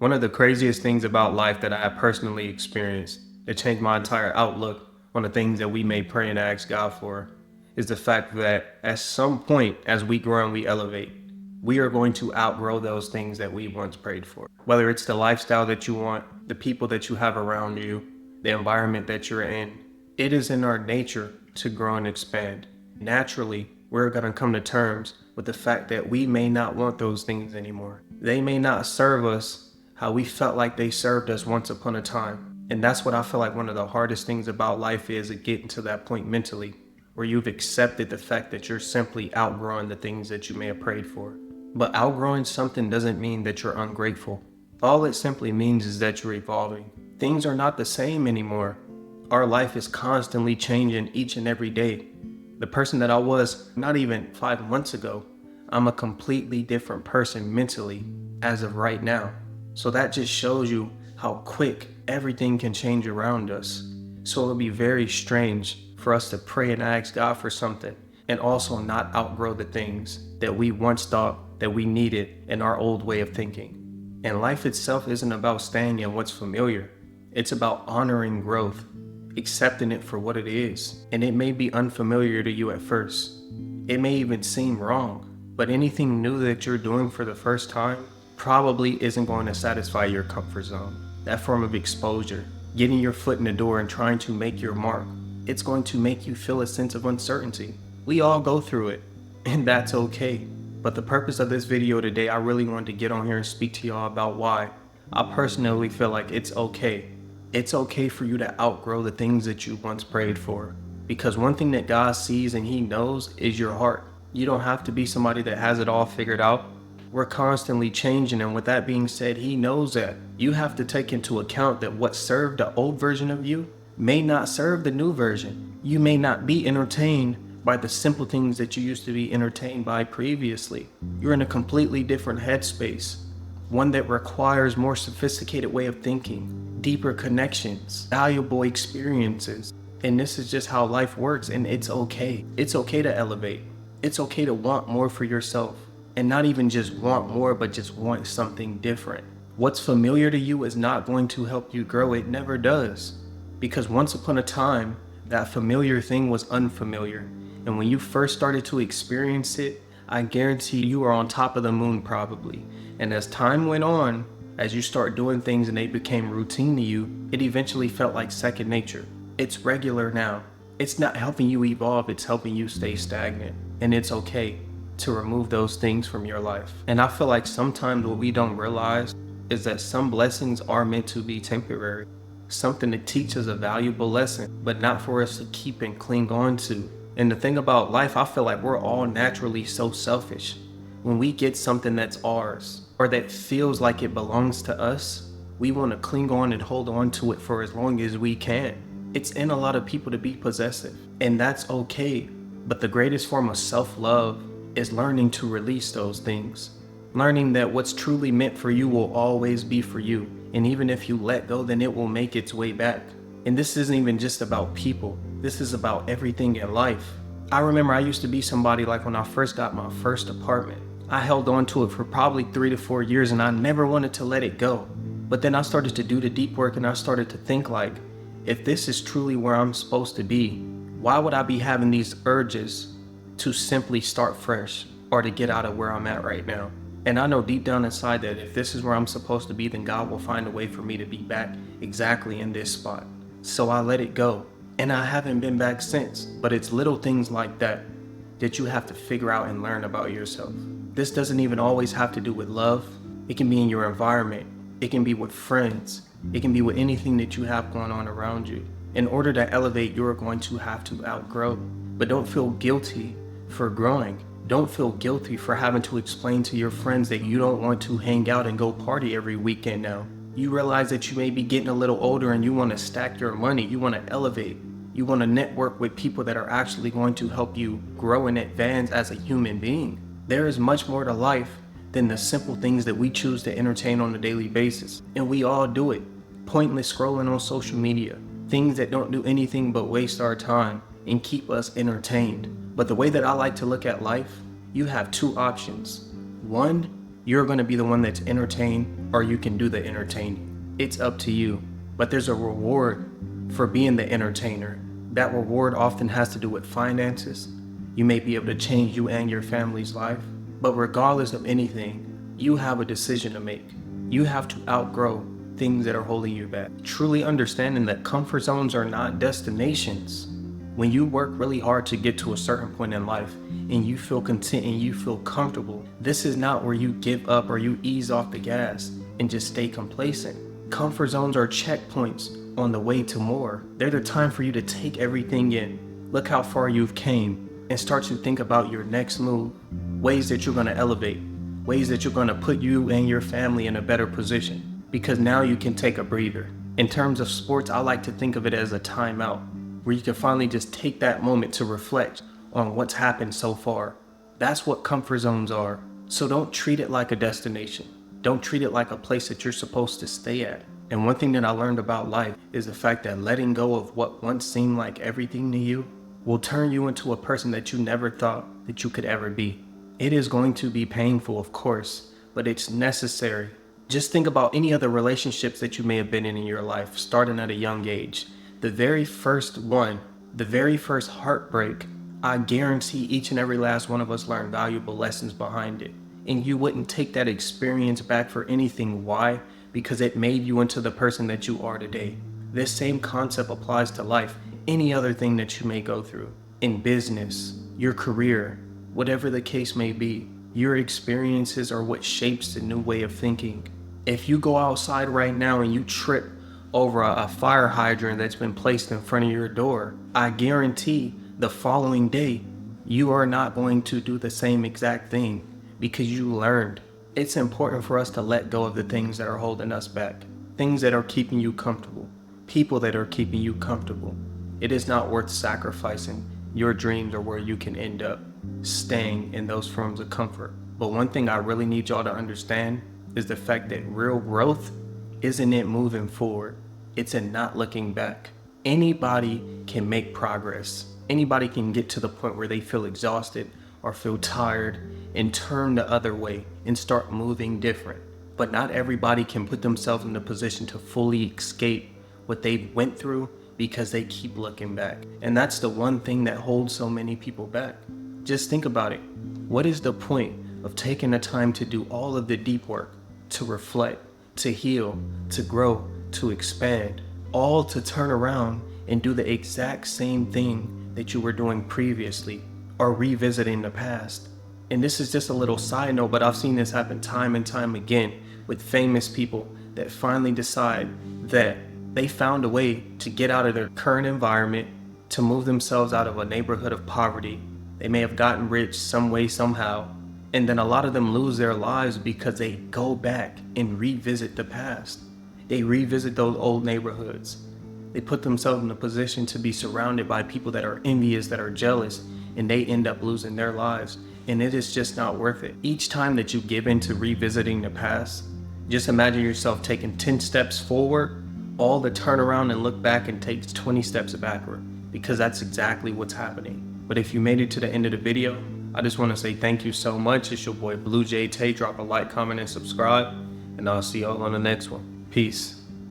One of the craziest things about life that I have personally experienced that changed my entire outlook on the things that we may pray and ask God for is the fact that at some point, as we grow and we elevate, we are going to outgrow those things that we once prayed for. Whether it's the lifestyle that you want, the people that you have around you, the environment that you're in, it is in our nature to grow and expand. Naturally, we're going to come to terms with the fact that we may not want those things anymore. They may not serve us how we felt like they served us once upon a time. And that's what I feel like one of the hardest things about life is getting to that point mentally, where you've accepted the fact that you're simply outgrowing the things that you may have prayed for. But outgrowing something doesn't mean that you're ungrateful. All it simply means is that you're evolving. Things are not the same anymore. Our life is constantly changing each and every day. The person that I was not even 5 months ago, I'm a completely different person mentally as of right now. So that just shows you how quick everything can change around us. So it'll be very strange for us to pray and ask God for something and also not outgrow the things that we once thought that we needed in our old way of thinking. And life itself isn't about staying in what's familiar. It's about honoring growth, accepting it for what it is. And it may be unfamiliar to you at first. It may even seem wrong, but anything new that you're doing for the first time probably isn't going to satisfy your comfort zone. That form of exposure, getting your foot in the door and trying to make your mark, it's going to make you feel a sense of uncertainty. We all go through it, and that's okay. But the purpose of this video today, I really wanted to get on here and speak to y'all about why I personally feel like it's okay. It's okay for you to outgrow the things that you once prayed for. Because one thing that God sees and He knows is your heart. You don't have to be somebody that has it all figured out. We're constantly changing, and with that being said, He knows that. You have to take into account that what served the old version of you may not serve the new version. You may not be entertained by the simple things that you used to be entertained by previously. You're in a completely different headspace, one that requires more sophisticated way of thinking, deeper connections, valuable experiences. And this is just how life works, and it's okay. It's okay to elevate. It's okay to want more for yourself. And not even just want more, but just want something different. What's familiar to you is not going to help you grow. It never does. Because once upon a time, that familiar thing was unfamiliar. And when you first started to experience it, I guarantee you were on top of the moon probably. And as time went on, as you start doing things and they became routine to you, it eventually felt like second nature. It's regular now. It's not helping you evolve, it's helping you stay stagnant. And it's okay to remove those things from your life. And I feel like sometimes what we don't realize is that some blessings are meant to be temporary. Something to teach us a valuable lesson, but not for us to keep and cling on to. And the thing about life, I feel like we're all naturally so selfish. When we get something that's ours, or that feels like it belongs to us, we want to cling on and hold on to it for as long as we can. It's in a lot of people to be possessive, and that's okay. But the greatest form of self-love is learning to release those things. Learning that what's truly meant for you will always be for you. And even if you let go, then it will make its way back. And this isn't even just about people. This is about everything in life. I remember I used to be somebody like when I first got my first apartment. I held on to it for probably 3 to 4 years and I never wanted to let it go. But then I started to do the deep work and I started to think like, if this is truly where I'm supposed to be, why would I be having these urges to simply start fresh or to get out of where I'm at right now? And I know deep down inside that if this is where I'm supposed to be, then God will find a way for me to be back exactly in this spot. So I let it go. And I haven't been back since. But it's little things like that that you have to figure out and learn about yourself. This doesn't even always have to do with love. It can be in your environment. It can be with friends. It can be with anything that you have going on around you. In order to elevate, you're going to have to outgrow. But don't feel guilty for growing. Don't feel guilty for having to explain to your friends that you don't want to hang out and go party every weekend now. You realize that you may be getting a little older and you want to stack your money. You want to elevate. You want to network with people that are actually going to help you grow and advance as a human being. There is much more to life than the simple things that we choose to entertain on a daily basis. And we all do it. Pointless scrolling on social media. Things that don't do anything but waste our time and keep us entertained. But the way that I like to look at life, you have two options. One, You're going to be the one that's entertained, or you can do the entertaining. It's up to you. But there's a reward for being the entertainer. That reward often has to do with finances. You may be able to change you and your family's life. But regardless of anything, you have a decision to make. You have to outgrow things that are holding you back. Truly understanding that comfort zones are not destinations. When you work really hard to get to a certain point in life and you feel content and you feel comfortable, this is not where you give up or you ease off the gas and just stay complacent. Comfort zones are checkpoints on the way to more. They're the time for you to take everything in. Look how far you've came and start to think about your next move, ways that you're going to elevate, ways that you're going to put you and your family in a better position, because now you can take a breather. In terms of sports, I like to think of it as a timeout, where you can finally just take that moment to reflect on what's happened so far. That's what comfort zones are. So don't treat it like a destination. Don't treat it like a place that you're supposed to stay at. And one thing that I learned about life is the fact that letting go of what once seemed like everything to you will turn you into a person that you never thought that you could ever be. It is going to be painful, of course, but it's necessary. Just think about any other relationships that you may have been in your life, starting at a young age. The very first one, the very first heartbreak, I guarantee each and every last one of us learned valuable lessons behind it. And you wouldn't take that experience back for anything. Why? Because it made you into the person that you are today. This same concept applies to life, any other thing that you may go through. In business, your career, whatever the case may be, your experiences are what shapes the new way of thinking. If you go outside right now and you trip over a fire hydrant that's been placed in front of your door, I guarantee the following day, you are not going to do the same exact thing because you learned. It's important for us to let go of the things that are holding us back, things that are keeping you comfortable, people that are keeping you comfortable. It is not worth sacrificing your dreams or where you can end up staying in those forms of comfort. But one thing I really need y'all to understand is the fact that real growth isn't it moving forward, it's in not looking back. Anybody can make progress. Anybody can get to the point where they feel exhausted or feel tired and turn the other way and start moving different. But not everybody can put themselves in the position to fully escape what they went through because they keep looking back. And that's the one thing that holds so many people back. Just think about it. What is the point of taking the time to do all of the deep work, to reflect, to heal, to grow, to expand, all to turn around and do the exact same thing that you were doing previously or revisiting the past? And this is just a little side note, but I've seen this happen time and time again with famous people that finally decide that they found a way to get out of their current environment, to move themselves out of a neighborhood of poverty. They may have gotten rich some way, somehow, and then a lot of them lose their lives because they go back and revisit the past. They revisit those old neighborhoods. They put themselves in a position to be surrounded by people that are envious, that are jealous, and they end up losing their lives. And it is just not worth it. Each time that you give in to revisiting the past, just imagine yourself taking 10 steps forward, all the turn around and look back and take 20 steps backward, because that's exactly what's happening. But if you made it to the end of the video, I just want to say thank you so much. It's your boy Blue Jay Tay. Drop a like, comment, and subscribe, and I'll see y'all on the next one. Peace.